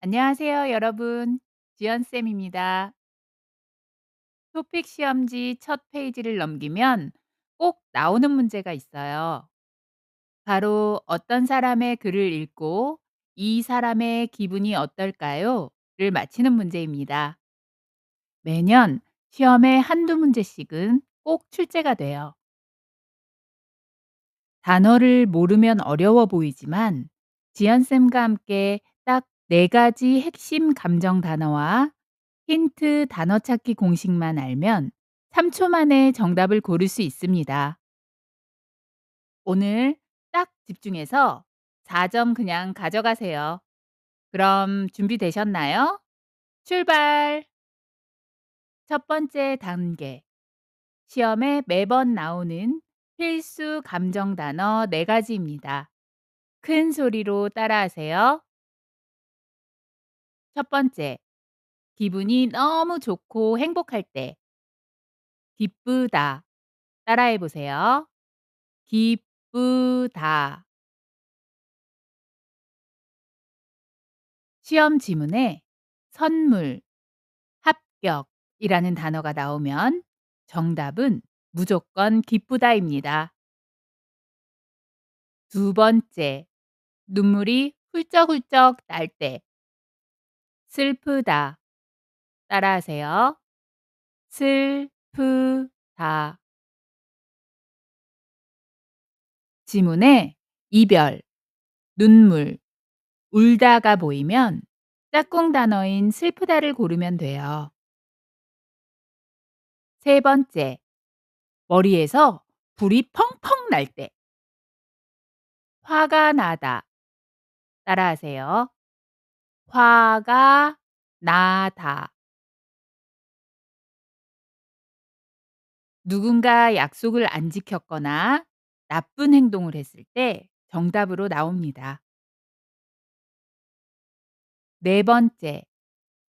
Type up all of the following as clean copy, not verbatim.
안녕하세요, 여러분. 지연쌤입니다. 토픽 시험지 첫 페이지를 넘기면 꼭 나오는 문제가 있어요. 바로 어떤 사람의 글을 읽고 이 사람의 기분이 어떨까요? 를 맞히는 문제입니다. 매년 시험에 한두 문제씩은 꼭 출제가 돼요. 단어를 모르면 어려워 보이지만 지연쌤과 함께 딱 네 가지 핵심 감정 단어와 힌트 단어 찾기 공식만 알면 3초 만에 정답을 고를 수 있습니다. 오늘 딱 집중해서 4점 그냥 가져가세요. 그럼 준비되셨나요? 출발! 첫 번째 단계. 시험에 매번 나오는 필수 감정 단어 4가지입니다. 큰 소리로 따라하세요. 첫 번째. 기분이 너무 좋고 행복할 때. 기쁘다. 따라해 보세요. 기쁘다. 시험 지문에 선물, 합격이라는 단어가 나오면 정답은 무조건 기쁘다입니다. 두 번째, 눈물이 훌쩍훌쩍 날 때. 슬프다. 따라하세요. 슬프다. 지문에 이별, 눈물, 울다가 보이면 짝꿍 단어인 슬프다를 고르면 돼요. 세 번째, 머리에서 불이 펑펑 날 때. 화가 나다. 따라하세요. 화가 나다. 누군가 약속을 안 지켰거나 나쁜 행동을 했을 때 정답으로 나옵니다. 네 번째,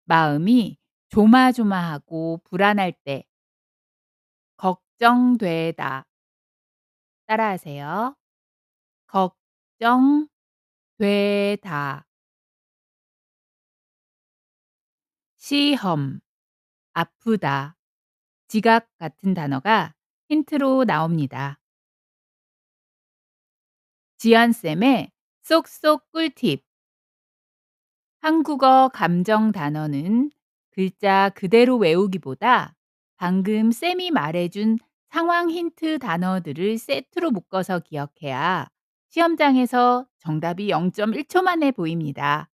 마음이 조마조마하고 불안할 때. 걱정되다. 따라하세요. 걱정되다. 시험, 아프다, 지각 같은 단어가 힌트로 나옵니다. 지연쌤의 쏙쏙 꿀팁. 한국어 감정 단어는 글자 그대로 외우기보다 방금 쌤이 말해준 상황 힌트 단어들을 세트로 묶어서 기억해야 시험장에서 정답이 0.1초 만에 보입니다.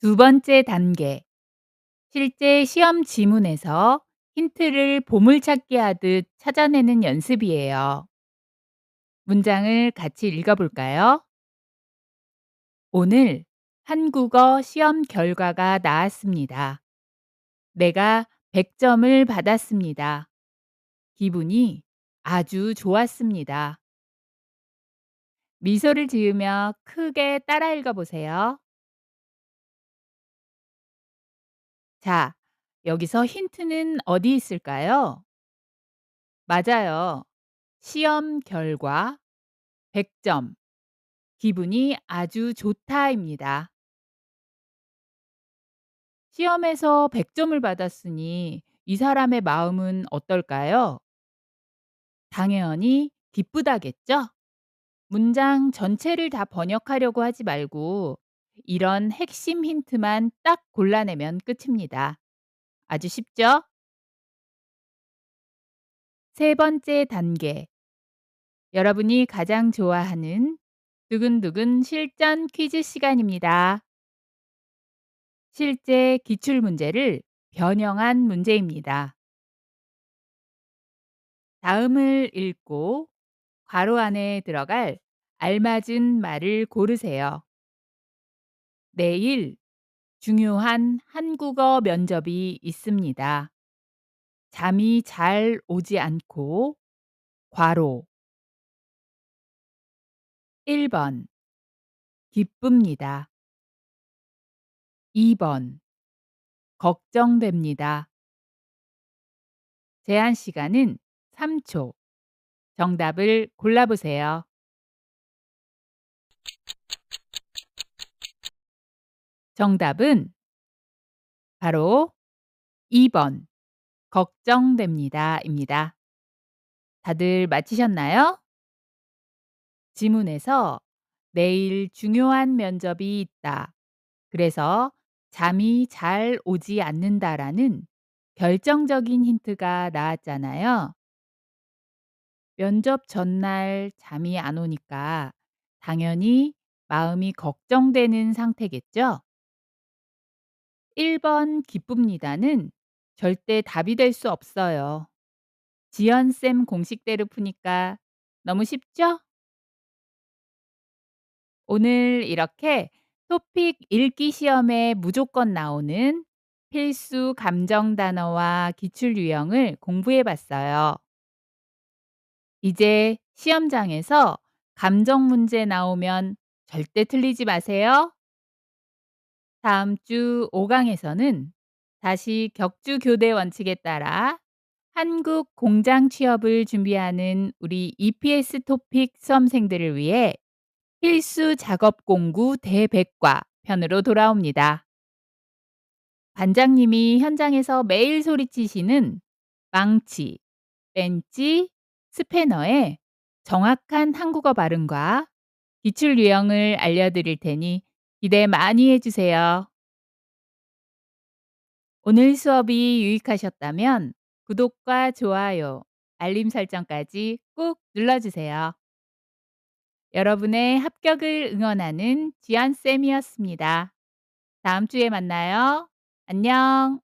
두 번째 단계. 실제 시험 지문에서 힌트를 보물찾기 하듯 찾아내는 연습이에요. 문장을 같이 읽어볼까요? 오늘 한국어 시험 결과가 나왔습니다. 내가 100점을 받았습니다. 기분이 아주 좋았습니다. 미소를 지으며 크게 따라 읽어보세요. 자, 여기서 힌트는 어디 있을까요? 맞아요. 시험 결과 100점. 기분이 아주 좋다입니다. 시험에서 100점을 받았으니 이 사람의 마음은 어떨까요? 당연히 기쁘다겠죠? 문장 전체를 다 번역하려고 하지 말고 이런 핵심 힌트만 딱 골라내면 끝입니다. 아주 쉽죠? 세 번째 단계. 여러분이 가장 좋아하는 두근두근 실전 퀴즈 시간입니다. 실제 기출 문제를 변형한 문제입니다. 다음을 읽고 괄호 안에 들어갈 알맞은 말을 고르세요. 내일 중요한 한국어 면접이 있습니다. 잠이 잘 오지 않고 괄호 1번 기쁩니다. 2번 걱정됩니다. 제한 시간은 3초. 정답을 골라보세요. 정답은 바로 2 번 걱정됩니다 입니다. 다들 맞히셨나요? 지문에서 "내일 중요한 면접이 있다. 그래서 잠이 잘 오지 않는다."라는 결정적인 힌트가 나왔잖아요. 면접 전날 잠이 안 오니까 당연히 마음이 걱정되는 상태겠죠? 1번 "기쁩니다."는 절대 답이 될 수 없어요. 지연쌤 공식대로 푸니까 너무 쉽죠? 오늘 이렇게 토픽 읽기 시험에 무조건 나오는 필수 감정 단어와 기출 유형을 공부해 봤어요. 이제 시험장에서 감정 문제 나오면 절대 틀리지 마세요. 다음 주 5 강에서는 다시 격주 교대 원칙에 따라 한국 공장 취업을 준비하는 우리 EPS 토픽 수험생들을 위해 필수 작업 공구 대백과 편으로 돌아옵니다. 반장님이 현장에서 매일 소리치시는 망치, 벤치, 스패너의 정확한 한국어 발음과 기출 유형을 알려드릴 테니 기대 많이 해주세요. 오늘 수업이 유익하셨다면 구독과 좋아요, 알림 설정까지 꾹 눌러주세요. 여러분의 합격을 응원하는 지안쌤이었습니다. 다음 주에 만나요. 안녕.